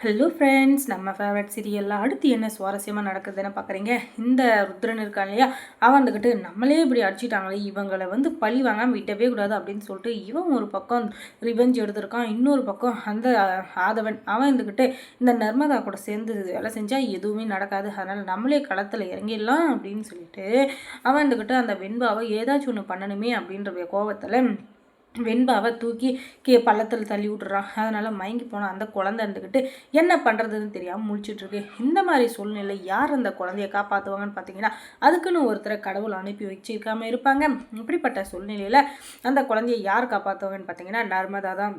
Hello friends, நம்ம favourite சீரியலில் அடுத்து என்ன சுவாரஸ்யமாக நடக்குதுன்னு பார்க்குறீங்க. இந்த ருத்ரன் இருக்கான் இல்லையா, அவன் வந்துக்கிட்டு நம்மளே இப்படி அடிச்சிட்டாங்களே, இவங்களை பழி வாங்காமல் விட்டவே கூடாது அப்படின்னு சொல்லிட்டு இவன் ஒரு பக்கம் ரிவெஞ்ச் எடுத்திருக்கான். இன்னொரு பக்கம் அந்த ஆதவன் அவன் இருந்துக்கிட்டு இந்த நர்மதா கூட சேர்ந்து வேலை செஞ்சால் எதுவுமே நடக்காது, அதனால் நம்மளே களத்தில் இறங்கிடலாம் அப்படின்னு சொல்லிட்டு அவன் இருந்துக்கிட்டு அந்த வெண்பாவை ஏதாச்சும் ஒன்று பண்ணணுமே அப்படின்ற கோபத்தில் வெண்பாவை தூக்கி பள்ளத்தில் தள்ளி விட்டுறான். அதனால் மயங்கி போனால் அந்த குழந்தை இருந்துக்கிட்டு என்ன பண்ணுறதுன்னு தெரியாமல் முழிச்சிட்ருக்கு. இந்த மாதிரி சூழ்நிலை யார் அந்த குழந்தைய காப்பாற்றுவாங்கன்னு பார்த்தீங்கன்னா, அதுக்குன்னு ஒருத்தரை கடவுள் அனுப்பி வச்சிருக்காமல் இருப்பாங்க. இப்படிப்பட்ட சூழ்நிலையில் அந்த குழந்தைய யார் காப்பாற்றுவாங்கன்னு பார்த்தீங்கன்னா, நர்மதா தான்.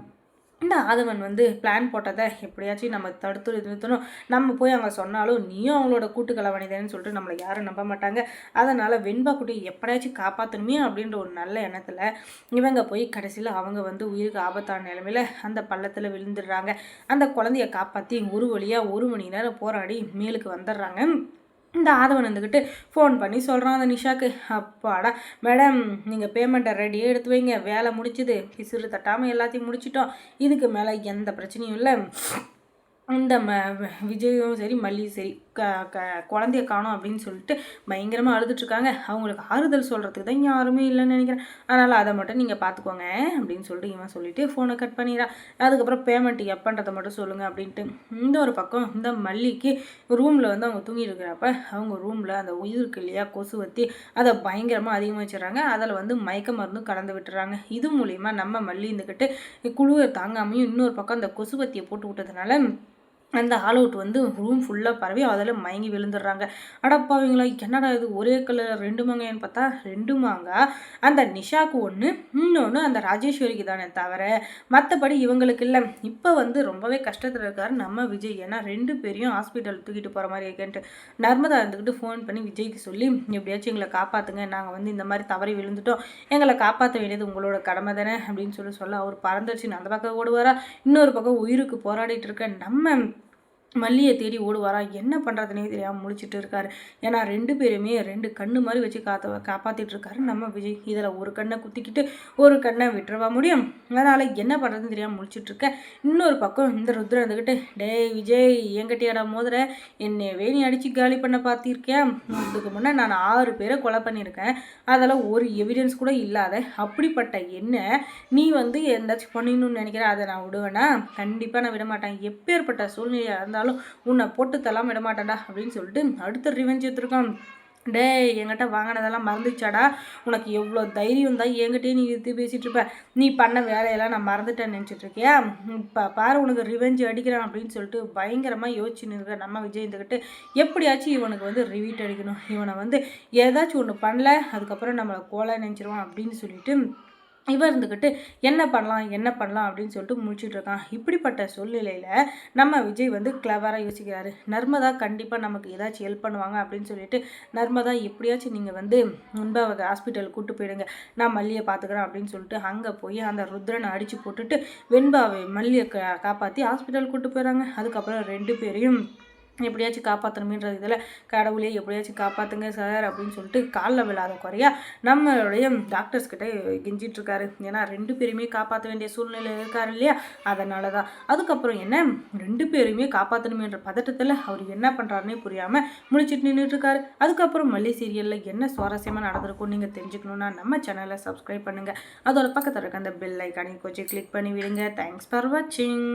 இந்த ஆதவன் பிளான் போட்டதை எப்படியாச்சும் நம்ம தடுத்து நிறுத்தணும். நம்ம போய் அங்கே சொன்னாலும் நீயும் அவங்களோட கூட்டுக்கலவணிதேன்னு சொல்லிட்டு நம்மளை யாரும் நம்ப மாட்டாங்க. அதனால் வெண்பா குட்டியை எப்படியாச்சும் காப்பாற்றணுமே அப்படின்ற ஒரு நல்ல எண்ணத்தில் இவங்க போய் கடைசியில் அவங்க உயிருக்கு ஆபத்தான நிலைமையில் அந்த பள்ளத்தில் விழுந்துடுறாங்க. அந்த குழந்தைய காப்பாற்றி ஒரு வழியாக 1 மணி நேரம் போராடி மேலுக்கு வந்துடுறாங்க. இந்த ஆதவன் வந்துக்கிட்டு ஃபோன் பண்ணி சொல்கிறான் அந்த நிஷாக்கு, அப்பாடா மேடம் நீங்கள் பேமெண்ட்டை ரெடியாக எடுத்து வைங்க, வேலை முடிச்சுது, பிசுறு தட்டாமல் எல்லாத்தையும் முடிச்சிட்டோம், இதுக்கு மேலே எந்த பிரச்சனையும் இல்லை. இந்த விஜயும் சரி மல்லியும் சரி குழந்தைய காணோம் அப்படின்னு சொல்லிட்டு பயங்கரமாக அழுதுட்ருக்காங்க. அவங்களுக்கு ஆறுதல் சொல்கிறதுக்கு தான் யாருமே இல்லைன்னு நினைக்கிறேன். அதனால் அதை மட்டும் நீங்கள் பார்த்துக்கோங்க அப்படின்னு சொல்லிட்டு இவன் சொல்லிவிட்டு ஃபோனை கட் பண்ணிடுறான். அதுக்கப்புறம் பேமெண்ட் எப்பன்றதை மட்டும் சொல்லுங்கள் அப்படின்ட்டு. இந்த ஒரு பக்கம் இந்த மல்லிக்கு ரூமில் அவங்க தூங்கிட்டு இருக்கிறப்ப அவங்க ரூமில் அந்த உயிருக்கு இல்லையா கொசு வத்தி அதை பயங்கரமாக அதிகமாக வச்சிடறாங்க. அதில் மயக்க மருந்து கலந்து விட்டுறாங்க. இது மூலிமா நம்ம மல்லி இருந்துக்கிட்டு குழுவை தாங்காமையும் இன்னொரு பக்கம் அந்த கொசுவத்தியை போட்டு விட்டதுனால அந்த ஆல் அவுட் ரூம் ஃபுல்லாக பரவி அதில் மயங்கி விழுந்துடுறாங்க. அடப்பாவீங்களா, என்னடா இது ஒரே கலர் 2 மாங்காய்ன்னு பார்த்தா 2 மாங்காய் அந்த நிஷாவுக்கு ஒன்று, இன்னொன்று அந்த ராஜேஸ்வரிக்கு தானே தவிர மற்றபடி இவங்களுக்கு இல்லை. இப்போ ரொம்பவே கஷ்டத்தில் இருக்காரு நம்ம விஜய். ஏன்னா 2 பேரையும் ஹாஸ்பிட்டல் தூக்கிட்டு போகிற மாதிரி இருக்கேன்ட்டு நர்மதா இருந்துக்கிட்டு ஃபோன் பண்ணி விஜய்க்கு சொல்லி எப்படியாச்சும் எங்களை காப்பாற்றுங்க, நாங்கள் இந்த மாதிரி தவறி விழுந்துட்டோம், எங்களை காப்பாற்ற வேண்டியது உங்களோட கடமை தானே அப்படின்னு சொல்ல அவர் பறந்துருச்சு. அந்த பக்கம் ஓடுவாரா, இன்னொரு பக்கம் உயிருக்கு போராடிட்டு இருக்க நம்ம மல்லியை தேடி ஓடுவாரா, என்ன பண்ணுறதுனே தெரியாமல் முழிச்சிட்டு இருக்காரு. ஏன்னா 2 பேருமே 2 கண்ணு மாதிரி வச்சு காப்பாற்றிட்டு இருக்காரு நம்ம விஜய். இதில் ஒரு கண்ணை குத்திக்கிட்டு ஒரு கண்ணை விட்டுறவா முடியும். அதனால் என்ன பண்ணுறதுன்னு தெரியாமல் முழிச்சிட்ருக்க. இன்னொரு பக்கம் இந்த ருத்ரன் இருந்துக்கிட்டு, டேய் விஜய் என்கிட்டயாடா மோதுற, என்னை வேணி அடித்து காலி பண்ண பார்த்திருக்கேன், இதுக்கு முன்னே நான் 6 பேரை கொலை பண்ணியிருக்கேன், அதெல்லாம் ஒரு எவிடன்ஸ் கூட இல்லாத அப்படிப்பட்ட என்ன நீ எந்தாச்சும் பண்ணிடணும்னு நினைக்கிற, அதை நான் விடுவேனா? கண்டிப்பாக நான் விட மாட்டேன். எப்பேற்பட்ட சூழ்நிலையாக இருந்தாலும் உன்னை போட்டு தள்ளாமல் விட மாட்டேன்டா அப்படின்னு சொல்லிட்டு அடுத்த ரிவெஞ்ச் எடுத்துருக்கான். டேய் என்கிட்ட வாங்கினதெல்லாம் மறந்துச்சாடா, உனக்கு எவ்வளோ தைரியம் தான் என்கிட்டயே நீ இது பேசிகிட்டு இருப்ப, நீ பண்ண வேலையெல்லாம் நான் மறந்துட்டேன்னு நினச்சிட்ருக்கியா, இப்போ பாரு உனக்கு ரிவெஞ்ச் அடிக்கிறான் அப்படின்னு சொல்லிட்டு பயங்கரமாக யோசிச்சுன்னு இருக்கிற நம்ம விஜய் இருந்துக்கிட்டு எப்படியாச்சும் இவனுக்கு ரிவீட் அடிக்கணும், இவனை ஏதாச்சும் ஒன்று பண்ணல அதுக்கப்புறம் நம்மளை கோலை நினச்சிருவான் அப்படின்னு சொல்லிட்டு இவர் இருந்துக்கிட்டு என்ன பண்ணலாம் அப்படின்னு சொல்லிட்டு முடிச்சுட்டு இருக்கான். இப்படிப்பட்ட சூழ்நிலையில் நம்ம விஜய் கிளவராக யோசிக்கிறாரு. நர்மதா கண்டிப்பாக நமக்கு ஏதாச்சும் ஹெல்ப் பண்ணுவாங்க அப்படின்னு சொல்லிட்டு நர்மதா எப்படியாச்சும் நீங்கள் முன்பாக ஹாஸ்பிட்டலுக்கு கூப்பிட்டு போயிடுங்க, நான் மல்லியை பார்த்துக்கிறேன் அப்படின்னு சொல்லிட்டு அங்கே போய் அந்த ருத்ரனை அடித்து போட்டுட்டு வெண்பாவை மல்லியை காப்பாற்றி ஹாஸ்பிட்டலுக்கு கூப்பிட்டு போயிடறாங்க. அதுக்கப்புறம் 2 பேரையும் எப்படியாச்சும் காப்பாற்றணுமேன்ற இதில் கடவுளே எப்படியாச்சும் காப்பாற்றுங்க சார் அப்படின்னு சொல்லிட்டு காலில் விழாத குறையா நம்மளுடைய டாக்டர்ஸ் கிட்ட கெஞ்சிட்ருக்காரு. ஏன்னா 2 பேருமே காப்பாற்ற வேண்டிய சூழ்நிலை இருக்காரு இல்லையா, அதனால தான். அதுக்கப்புறம் என்ன 2 பேருமே காப்பாற்றணுமேன்ற பதட்டத்தில் அவர் என்ன பண்ணுறாருன்னே புரியாமல் முழிச்சிட்டு நின்றுட்டுருக்காரு. அதுக்கப்புறம் மல்லி சீரியலில் என்ன சுவாரஸ்யமாக நடந்திருக்கும் நீங்கள் தெரிஞ்சுக்கணுன்னா நம்ம சேனலை சப்ஸ்கிரைப் பண்ணுங்கள். அதோட பக்கத்தில் இருக்க அந்த பெல் ஐக்கானை கொஞ்சம் கிளிக் பண்ணி விடுங்க. தேங்க்ஸ் ஃபார் வாட்சிங்.